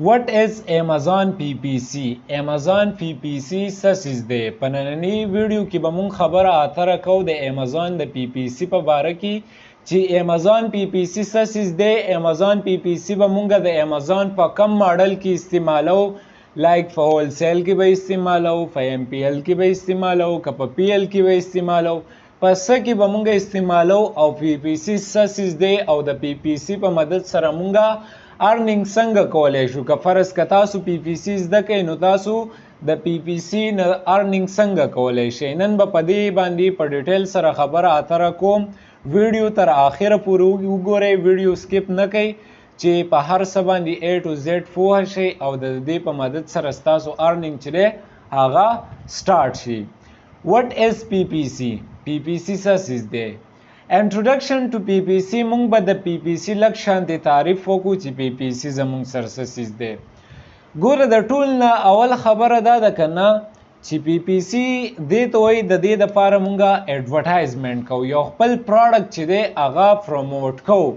What is Amazon PPC? Amazon PPC څه څیز دی؟ په نننۍ ویډیو کې به مونږ خبره اتره کوو د Amazon د PPC په باره کې چې Amazon PPC څه څیز دی. Amazon PPC به مونږ د Amazon په کم ماډل کې استعمالو، لایک په هول سیل کې به استعمالو، په MPL کې به استعمالو، که په PL کې به استعمالو، په څه کې به مونږ استعمالو او PPC څه څیز دی او د PPC په مدد سره مونږ ارننګ څنګه کولای شو. که فرض که تاسو PPC زده کوئ نو تاسو د PPC نه ارننګ څنګه کولای شئ. نن به په دې باندې په ډیټیل سره خبره اتره کوم. ویډیو تر اخره پورې وګورئ، ویډیو سکپ نه کوئ چې په هر څه باندې A to Z پوه شئ او د دې په مدد سره ستاسو ارننګ چې دی هغه سټارټ شي. What is PPC? PPC څه څیز دی؟ Introduction to PPC مونږ به د PPC لږ شانتې تعریف وکړو چې PPC زمونږ سره څه څیز دی. ګوره د ټول نه اول خبره دا ده که نه چې PPC دې ته وایي د دې دپاره مونږ اډورټایزمنټ کوو، یو خپل پروډکټ چې دی هغه پروموټ کوو،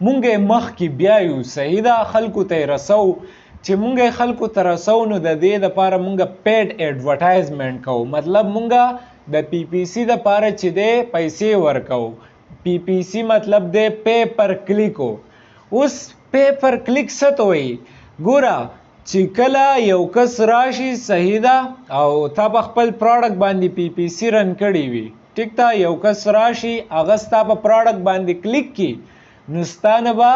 مونږ یې مخکې بیایو، صحیح ده، خلکو ته یې رسو. چې مونږ یې خلکو ته رسو نو د دې دپاره مونږ پیډ اډورټایزمنټ کوو، مطلب مونږ د PPC دپاره چې دی پیسې ورکوو. PPC مطلب دی پی پر کلیکو. اوس پی پر کلیک څه ته وایي؟ ګوره چې کله یو کس راشي، صحیح ده، او تا په خپل پروډکټ باندې PPC رن کړی وي، ټیک ده، یو کس راشي هغه ستا په پروډکټ باندې کلیک کړي نو ستا نه به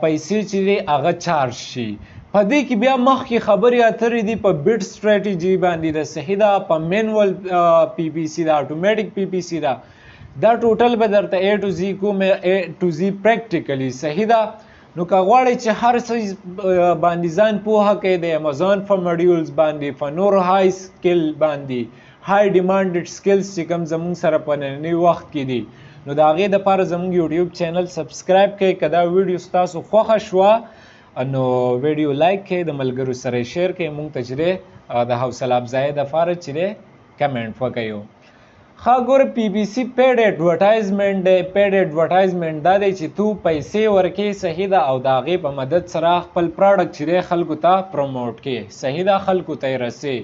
پیسې چې دی هغه چارج شي. په دې کې بیا مخکې خبرې اترې دي په بیټ سټریټیجي باندې ده، صحیح ده، په مینوال PPC ده، اټومیټیک PPC ده، دا ټوټل به درته A to Z کوم، A to Z پریکټیکلی، صحیح ده. نو که غواړئ چې هر څه باندې ځان پوهه کړئ د Amazon په موډیولز باندې، په نور های سکل باندې، های ډیمانډډ سکلز چې کوم زموږ سره په ننني وخت کې دي، نو د هغې دپاره زموږ یوټیوب چینل سبسکرایب کړئ. که دا ویډیو ستاسو خوښه شوه نو ویډیو لایک کړئ، د ملګرو سره یې شیر کړئ، موږ ته چې دی د حوصله افزایۍ دپاره چې دی کمنټ وکړئ. ښه ګوره PPC پیډ اډورټایزمنټ دی. پیډ اډورټایزمنټ دا دی چې تو پیسې ورکې، صحیح ده، او د هغې په مدد سره خپل پروډکټ چې دی خلکو ته پروموټ کې، صحیح ده، خلکو ته یې رسې.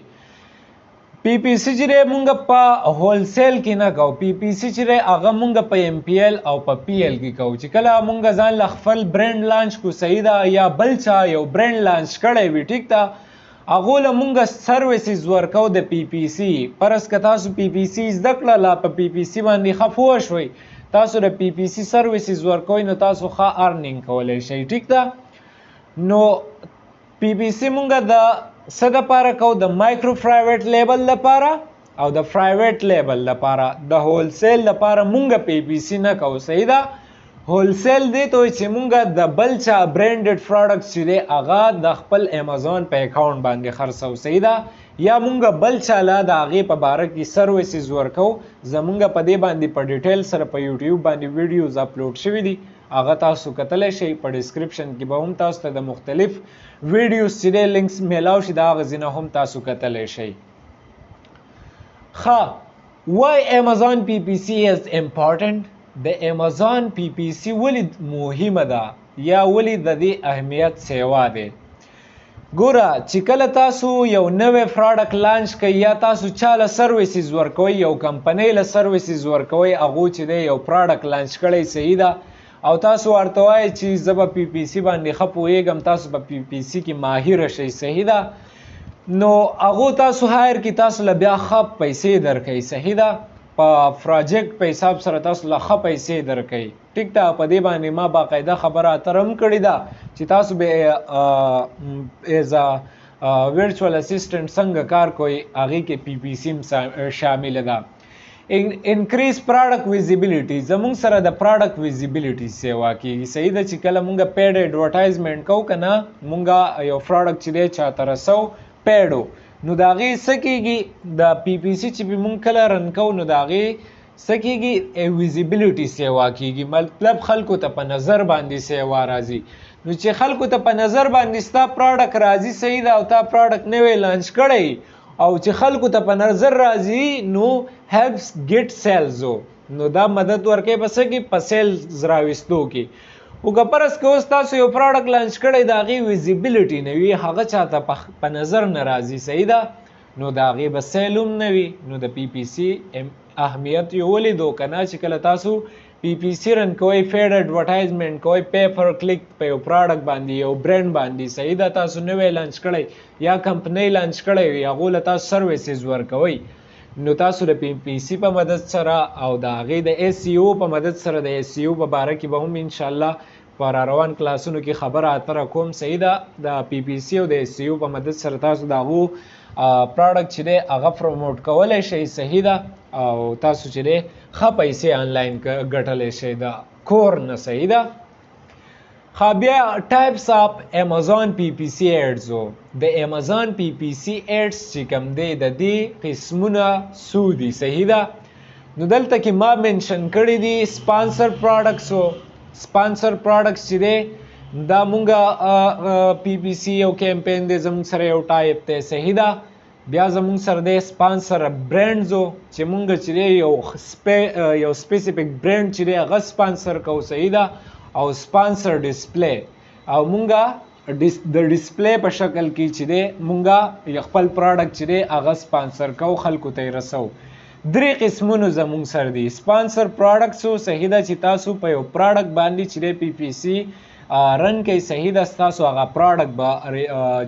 PPC چې دی مونږ په هول سیل کې نه کوو، PPC چې دی هغه مونږ په MPL او په PL کې کوو. چې کله مونږ ځان له خپل برانډ لانچ کو، صحیح ده، یا بل چا یو برانډ لانچ کړی وي، ټیک ده، هغو له مونږ سروسز ورکو د PPC. فرض که تاسو PPC زده کړه، لا په PPC باندې ښه پوه شوئ، تاسو د PPC سروسز ورکوئ نو تاسو ښه ارننګ کولی شئ، ټیک ده. نو PPC مونږ د څه دپاره کوو؟ د مایکرو پرایویټ لیبل دپاره او د پرایویټ لیبل دپاره. د هول سیل دپاره مونږ PPC نه کوو، صحیح ده. هول سیل دی ته وایي چې مونږ د بل چا برانډډ پروډکټس چې دی هغه د خپل Amazon په اکاونټ باندې خرڅو، صحیح ده، یا مونږ بل چا له د هغې په باره کې سروسز ورکوو. زمونږ په دې باندې په ډیټیل سره په یوټیوب باندې ویډیوز اپلوډ شوي دي، هغه تاسو کتلی شئ. په ډسکرپشن کې به هم تاسو ته د مختلف ویډیوز چې دی لینکس میلاو شي، د هغه ځینه هم تاسو کتلی شئ. ښه، why Amazon PPC is important؟ د Amazon PPC ولې مهمه ده یا ولې د دې اهمیت سیوا دی؟ ګوره چې کله تاسو یو نوی پروډکټ لانچ کوئ یا تاسو چا له سروسز ورکوئ، یو کمپنۍ له سروسز ورکوئ، هغو چې دی یو پروډکټ لانچ کړی، صحیح ده، او تاسو ورته وایئ چې زه به PPC باندې ښه پوهېږم، تاسو به PPC کې ماهره شئ، صحیح ده، نو هغو تاسو هایر کړي، تاسو له بیا ښه پیسې درکوي، صحیح ده، په پروجیکټ په حساب سره تاسو له ښه پیسې درکوي، ټیک ده. په دې باندې ما باقاعده خبره اتره هم کړې ده چې تاسو به ایز ا ورچوال اسسټنټ څنګه کار کوئ، هغې کې PPC هم شامله ده. انکریز پروډکټ ویزیبیلیټي، زمونږ سره د پروډکټ ویزیبیلیټي سیوا کېږي، صحیح ده. چې کله مونږ پیډ اډورټایزمنټ کوو که نه، مونږ یو پروډکټ چې دی چاته رسو پیډو، نو د هغې څه کېږي، د PPC چې به مونږ کله رن کوو نو د هغې څه کېږي، ویزیبیلیټي سیوا کېږي، مطلب خلکو ته په نظر باندې سیوا راځي. نو چې خلکو ته په نظر باندې ستا پروډکټ راځي، صحیح ده، او تا پروډکټ نوی لانچ کړی او چې خلکو ته په نظر راځي نو helps get sales، نو دا مدد ورکوي په څه کې، په سیلز راوستو کې. او که فرض که اوس تاسو یو پروډکټ لانچ کړی د هغې ویزیبیلیټي نه وي هغه چاته په نظر نه راځي صحیح ده نو د هغې به سیل هم نه وي نو د پی پی سی اهمیت یې ولیدو که نه چې کله تاسو پی پی سی رن کوئ پیډ اډورټایزمنټ کوئ پے پر کلیک په یو پروډکټ باندې یو برانډ باندې صحیح ده تاسو نوی لانچ کړی یا کمپنۍ لانچ کړی وي هغو له تاسو سروسز ورکوئ نو تاسو د پی پی سی په مدد سره او د هغې د ایس ای او په مدد سره د ایس ای او په باره کې به هم انشاءالله په راروان کلاسونو کې خبره اتره کوم صحیح ده د پی پی سی او د ایس ای او په مدد سره تاسو د هغو پروډکټ چې دی هغه پروموټ کولی شئ صحیح ده او تاسو چې دی ښه پیسې آنلاین ګټلی شئ د کور نه صحیح ده بیا ټایپس اف امازون پی پی سی ایډز د امازون پی پی سی ایډز چې کوم دی د دې قسمونه څو دي صحیح ده نو دلته کې ما منشن کړي دي سپانسر پروډکټس سپانسر پروډکټس چې دی دا مونږه پی پی سی یو کیمپین دی زموږ سره یو ټایپ دی صحیح ده بیا زموږ سره دی سپانسر برانډز چې مونږ چې دی یو سپیسیفیک برانډ چې دی هغه سپانسر کوو صحیح ده او سپانسر ډسپلی او مونږه د ډسپلی په شکل کې چې دی مونږه خپل پروډکټ چې دی هغه سپانسر کوو خلکو ته یې رسو درې قسمونو زموږ سره دي سپانسر پروډکټس صحیح ده چې تاسو په یو پروډکټ باندې چې دی پی پی سی رن کوي صحیح ده ستاسو هغه پروډکټ به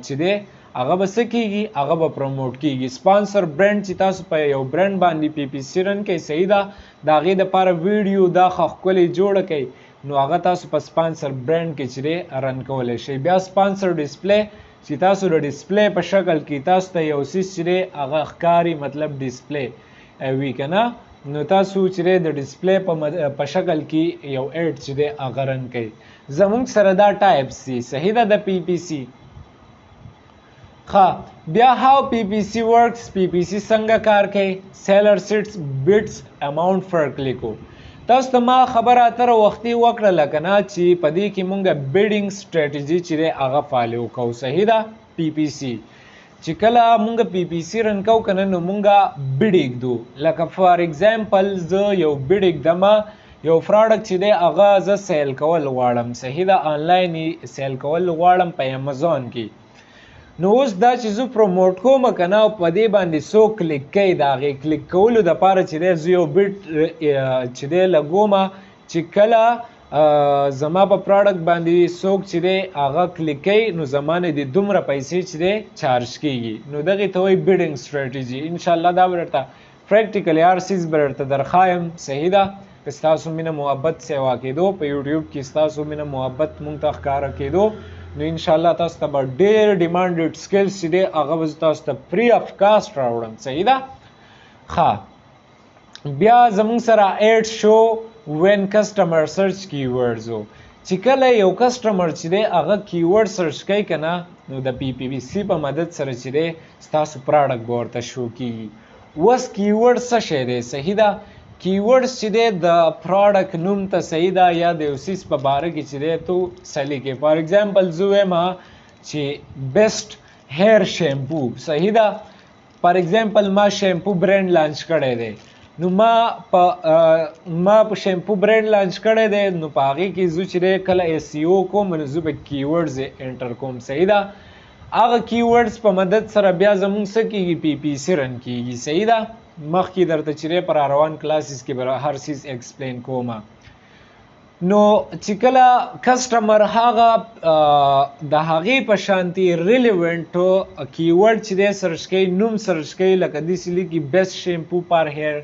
چې دی هغه به څه کیږي هغه به پروموټ کیږي سپانسر برانډ چې تاسو په یو برانډ باندې پی پی سی رن کوي صحیح ده د هغې دپاره ویډیو دا ښه ښکلې جوړه کوي نو هغه تاسو په سپانسر برانډ کې چې دی رن کولی شئ بیا سپانسر ډسپلی چې تاسو د ډسپلی په شکل کې تاسو ته یو څیز چې دی هغه ښکاري مطلب ډسپلی وي که نه نو تاسو چې دی د ډسپلی په شکل کې یو ایډ چې دی هغه رن کوي زموږ سره دا ټایپس دي صحیح ده د پی پی سی بیا هاو پی پی سی ورکس پی پی سی څنګه کار کوي سیلر سیټس بیټس اماونټ فر کلیکو تاسو ته ما خبره اتره وختي وکړله که نه چې په دې کې مونږ بیډینګ سټریټجي چې دی هغه فالو کوو صحیح ده پی پی سی چې کله مونږ پی پی سی رن کوو که نه نو مونږ بیډ ایږدو لکه فار ایگزامپل زه یو بیډ ایږدمه یو پروډکټ چې دی هغه زه سیل کول غواړم صحیح ده آنلاین سیل کول غواړم په امازون کې نو اوس دا چې زه پروموټ کوم که نه په دې باندې څوک کلیک کوي د هغې کلیک کولو دپاره چې دی زه یو بیټ چې دی لګومه چې کله زما په پروډکټ باندې څوک چې دی هغه کلیک کوي نو زما نه د دومره پیسې چې دی چارج کیږي نو دغې ته وایي بیډینګ سټریټجي انشاءالله دا به درته پریکټیکلی هر څیز به درته درښایم صحیح ده که ستاسو مینه محبت سیوا کېدو په یوټیوب کې ستاسو مینه محبت مونږ ته ښکاره کېدو نو انشاءالله تاسو ته به ډېر ډیمانډډ سکلز چې دی هغه به زه تاسو ته فری اف کاسټ راوړم صحیح ده بیا زموږ سره ایډ شو وین کسټمر سرچ کیورډز چې کله یو کسټمر چې دی هغه کیورډ سرچ کوي که نه نو د پی پی سی په مدد سره چې دی ستاسو پروډکټ به ورته شو کیږي اوس کیورډ څه شی دی صحیح ده کیورډز چې دی د پروډکټ نوم ته صحیح ده یا د یو څیز په باره کې چې دی تو څه لیکې فار ایگزامپل زه وایم چې بیسټ هیر شیمپو صحیح ده فار ایگزامپل ما شیمپو برانډ لانچ کړی دی نو ما په شیمپو برانډ لانچ کړی دی نو په هغې کې زه چې دی کله ایس ای او کوم نو زه به کیورډز انټر کوم صحیح ده هغه کیورډز په مدد سره بیا زموږ څه کېږي پی پی سی رن کېږي صحیح ده مخکې درته چې دی په راروان کلاسز کې به هر څیز ایکسپلین کوم نو چې کله کسټمر هغه د هغې په شانتي ریلیونټ کیورډ چې دی سرچ کوي نوم سرچ کوي لکه داسې لیکي بیسټ شیمپو فار هیر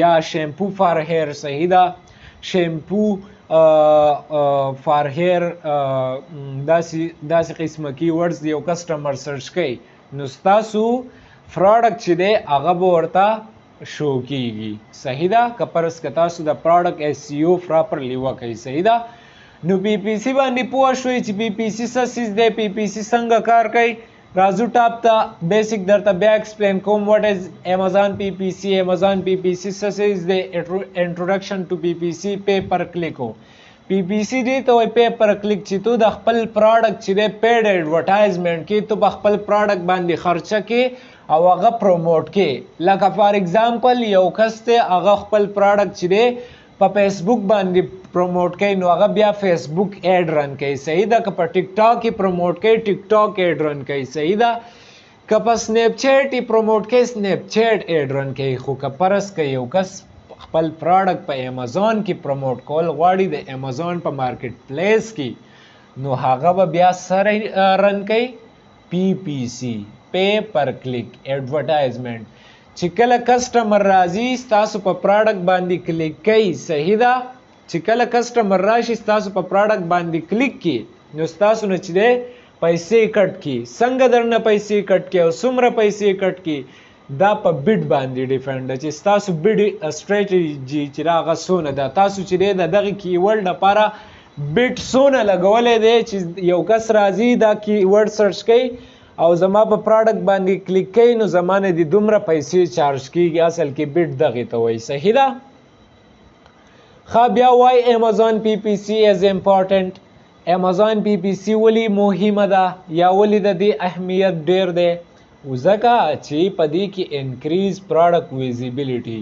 یا شیمپو فار هیر صحیح ده شیمپو فار هیر داسې قسمه کیورډز د یو کسټمر سرچ کوي نو ستاسو پروډکټ چې دی هغه به ورته شو کیږي صحیح ده که فرض که تاسو د پروډکټ ایس ای او پراپرلی وکړئ صحیح ده نو پی پی سی باندې پوه شوئ چې پی پی سی څه څیز دی پی پی سی څنګه کار کوي راځو ټاپ ته بیسیک درته بیا ایکسپلین کوم واټ از امازون پی پی سی امازون پی پی سی څه څیز دی انټروډکشن ټو پی پی سی پے پر کلیکو پی پی سی دی ته وایي پے پر کلیک چې تو د خپل پروډکټ چې دی پیډ ایډورټایزمنټ کې تو په خپل پروډکټ باندې خرچه کې او هغه پروموټ کې لکه فار ایگزامپل یو کس دی هغه خپل پروډکټ چې دی په فیسبوک باندې پروموټ کوي نو هغه بیا فیسبوک ایډ رن کوي صحیح ده که په ټیک ټاک کې پروموټ کوي ټیک ټاک ایډ رن کوي صحیح ده که په سنیپ چیټ یې پروموټ کوي سنیپ چیټ ایډ رن کوي خو که فرض که یو کس خپل پراډکټ په امیزون کې پروموټ کول غواړي د امیزون په مارکیټ پلیس کې نو هغه به بیا سره رن کوي پی پی سی پے پر کلیک ایڈورټایزمنټ چې کله کسټمر راځي ستاسو په پراډکټ باندې کلیک کوي صحیح ده چې کله کسټمر راشي ستاسو په پراډکټ باندې کلیک کی نو ستاسو نه چې دی پیسې کټ کی څنګه درنه پیسې کټ کی او څومره پیسې کټ کی دا په بیډ باندې ډیپند ده چې ستاسو بیډ سټریټیجي چې هغه څونه ده تاسو چې دی د دغه کیورډ لپاره بیډ څونه لګولی دی چې یو کس راځي دا کیورډ سرچ کوي او زما په پراډکټ باندې کلیک کوي نو زما نه د دومره پیسې چارج کیږي اصل کې بیډ دغې ته وایي صحیح ده ښه بیا وایي امیزون پی پی سی از امپورټنټ امیزون پی پی سی ولې مهمه ده یا ولې د دې اهمیت ډیر دی ځکه چې په دې کې انکریز پراډکټ ویزیبیلیټي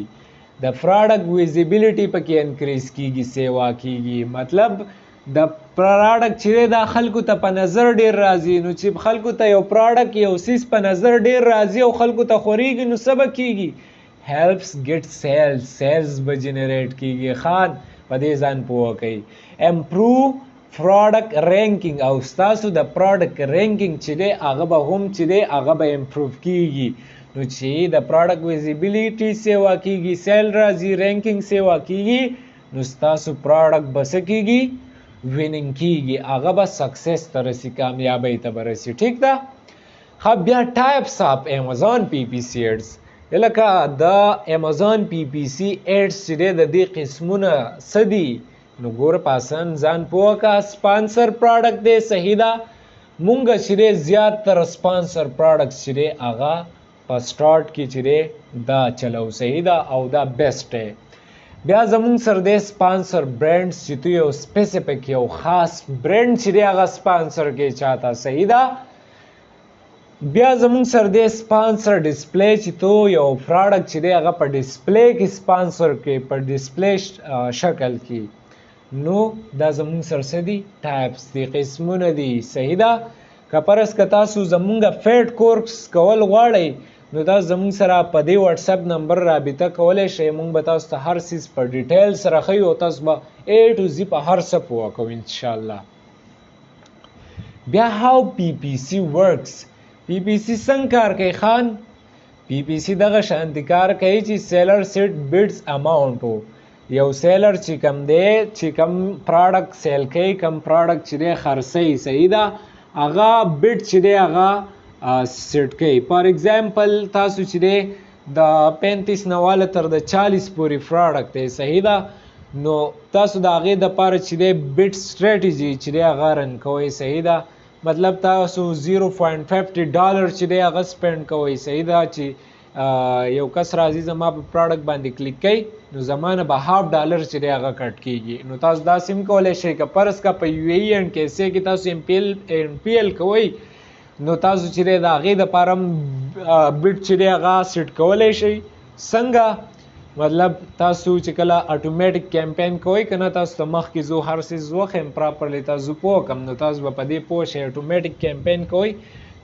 د پراډکټ ویزیبیلیټي پکې انکریز کیږي سیوا کیږي مطلب د پراډکټ چې دا خلکو ته په نظر ډیر راځي نو چې خلکو ته یو پراډکټ یو سیس په نظر ډیر راځي او خلکو ته خوريږي نو څه به کیږي helps get sales به جنریټ کیږي خان په دې ځان پوه کوي improve product ranking او ستاسو د پراډکټ رینکینګ چې دی هغه به هم چې دی هغه به امپروف کیږي نو چې د پراډکټ ویزیبیلیټي سیوا کیږي سیل راځي رینکینګ سیوا کیږي نو ستاسو پراډکټ به څه کیږي ویننګ کیږي هغه به سکسس ته رسي کامیابۍ ته به رسي ټیک ده ښه بیا ټایپس آف امیزون پی پی سی ایډز لکه د امیزون پی پی سی ایډز چې دی د دې قسمونه څه دي نو ګوره په اسان ځان پوه که سپانسر پراډکټ دی صحیح ده مونږ چې دی زیاتره سپانسر پراډکټس چې دی هغه په سټارټ کې چې دی دا چلو صحیح ده او دا بیسټ دی بیا زمونږ سره دی سپانسر برانډس چې تو یو سپیسیفیک یو خاص برانډ چې دی هغه سپانسر کې چاته صحیح ده بیا زمونږ سره دی سپانسر ډسپلی چې تو یو پراډکټ چې دی هغه په ډسپلی کې سپانسر کې په ډسپلی شکل کې نو دا زمونږ سره څه دي ټایپس دي قسمونه دي صحیح ده که فرض که تاسو زمونږ فیډ کورس کول غواړئ نو دا زمونږ سره په دې واتساپ نمبر رابطه کولی شئ مونږ به تاسو ته هر څیز په ډیټیل سره ښیو او تاسو به A to Z په هر څه پوه کوو انشاءالله بیا هاو پی پی سی ورکس پی پی سی څنګه کار کوي خان پی پی سی دغه شانتي کار کوي چې سیلر سیټ بیډز اماونټ وو یو سیلر چې کم دی چې کم پراډکټ سیل کوي کم پراډکټ چې دی خرڅوي صحیح ده هغه بیډ چې دی هغه سیټ کوي فار ایگزامپل تاسو چې دی د 35 نه واله تر د 40 پورې پراډکټ دی صحیح ده نو تاسو د هغې دپاره چې دی بیډ سټریټیجي چې دی هغه رن کوئ صحیح ده مطلب تاسو 0.50 ډالر چې دی هغه سپینډ کوئ صحیح ده چې یو کس راځي زما په پراډکټ باندې کلیک کوي نو زما نه به $1/2 چې دی هغه کټ کیږي نو تاسو داسې هم کولی شئ که فرض که په یو ای اینډ کیسې کې تاسو ایم پی ایل کوئ نو تاسو چې دی د هغې دپاره هم بیډ چې دی هغه سیټ کولی شئ څنګه مطلب تاسو چې کله اټومیټک کیمپین کوئ که نه تاسو ته مخکې زه هر څیز وښیم پراپرلی تاسو پوه کړم نو تاسو به په دې پوه شئ اټومیټک کیمپین کوئ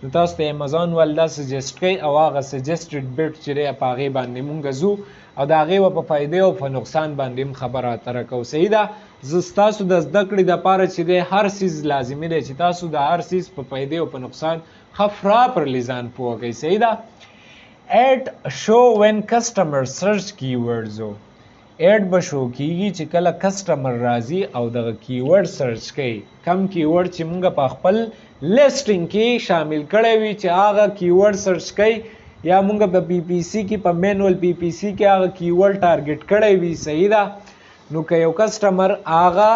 نو تاسو ته امیزون ول دا سجیسټ کوي او هغه سجیسټډ بیډ چې دی په هغې باندې مونږ ځو او د هغې به په فایدې او په نقصان باندې هم خبره اتره کوو صحیح ده زه ستاسو د زده کړې دپاره چې دی هر څیز لازمي دی چې تاسو د هر څیز په فایدې او په نقصان ښه پراپرلی ځان پوه کوئ صحیح ده ایډ شو وین کسټمر سرچ کیورډز و ایډ به شو کیږي چې کله کسټمر راځي او دغه کیورډ سرچ کوي کم کیورډ چې مونږ په خپل لیسټینګ کې شامل کړی وي چې هغه کیورډ سرچ کوي یا مونږ په پی پی سی کې په مینول پی پی سی کې هغه کیورډ ټارګټ کړی وي صحیح ده نو که یو کسټمر هغه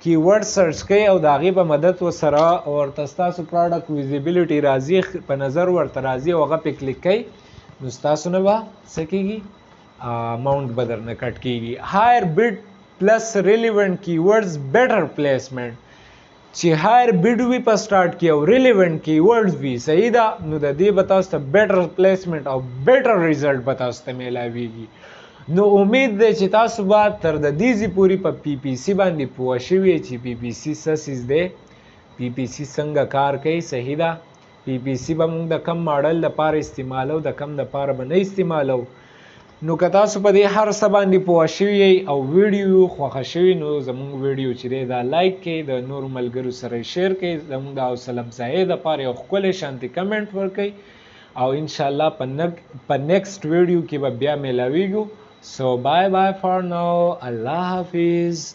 کیورډ سرچ کوي او د هغې په مدد ورسره ورته ستاسو پراډکټ ویزیبیلیټي راځي په نظر ورته راځي او هغه پې کلیک کوي نو ستاسو نه به څه کېږي اماونټ به درنه کټ کېږي هایر بیډ پلس ریلیونټ کیورډز بیټر پلیسمنټ چې هایر بیډ وي په سټارټ کې او ریلیونټ کیورډز وي صحیح ده نو د دې به تاسو ته بیټر پلیسمنټ او بیټر ریزلټ به تاسو ته میلاویږي نو امید دی چې تاسو به تر د دې پورې په پی پی سی باندې پوه شوي چې پی پی سی څه څیز دی، پی پی سی څنګه کار کوي. صحیح ده. پی پی سی به موږ د کم ماډل لپاره استعمالو، د کم لپاره به نه استعمالو. نو که تاسو په دې هر څه باندې پوه شوي او ویډیو خوښه شوي نو زموږ ویډیو چې دی دا لایک کړئ، د نورو ملګرو سره شیر کړئ، زموږ د حوصله افزایۍ دپاره یو ښکلی شانتي کمنټ ورکړئ او انشاءالله په نیکسټ ویډیو کې به بیا میلاویږو. So bye bye for now. Allah Hafiz.